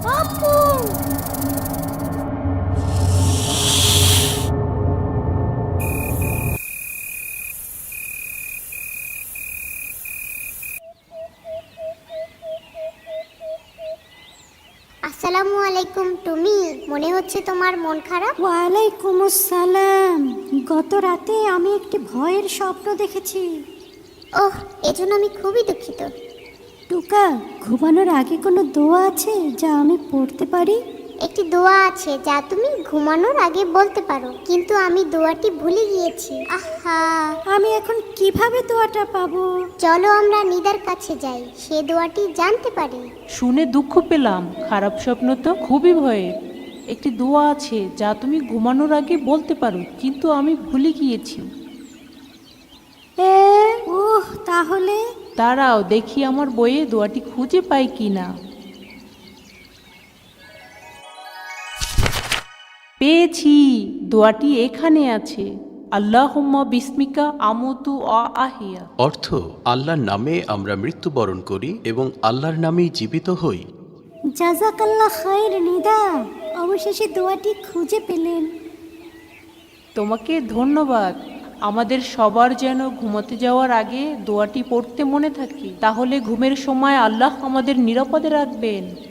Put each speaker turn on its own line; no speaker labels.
আম্মু! আসসালামু আলাইকুম টুমি, মনে হচ্ছে তোমার মন খারাপ।
ওয়ালাইকুম আসসালাম। গত রাতে আমি একটি ভয়ের স্বপ্ন দেখেছি।
ওহ, এজন্য আমি খুবই দুঃখিত।
টুকা, ঘুমানোর আগে কোনো দোয়া আছে যা আমি পড়তে পারি?
একটি দোয়া আছে যা তুমি ঘুমানোর আগে বলতে পারো, কিন্তু আমি দোয়াটি ভুলে গিয়েছি। আহা!
আমি এখন কিভাবে দোয়াটা পাবো?
চলো আমরা নিদার কাছে যাই, সে দোয়াটি জানতে পারি।
শুনে দুঃখ পেলাম। খারাপ স্বপ্ন তো খুবই ভয়ের। একটি দোয়া আছে যা তুমি ঘুমানোর আগে বলতে পারো, কিন্তু আমি ভুলে গিয়েছি।
ওহ, তাহলে
দাঁড়াও দেখি আমার বইয়ে দোয়াটি খুঁজে পাই কিনা। পেয়েছি, দোয়াটি এখানে আছে। আল্লাহুম্মা বিসমিকা আমুতু ওয়া আহিয়া।
অর্থ, আল্লাহর নামে আমরা মৃত্যুবরণ করি এবং আল্লাহর নামেই জীবিত হই।
জাযাকাল্লাহ খাইর নিদা, অবশেষে দোয়াটি খুঁজে পেলেন।
তোমাকে ধন্যবাদ। আমাদের সবার যেন ঘুমোতে যাওয়ার আগে দোয়াটি পড়তে মনে থাকে, তাহলে ঘুমের সময় আল্লাহ আমাদের নিরাপদে রাখবেন।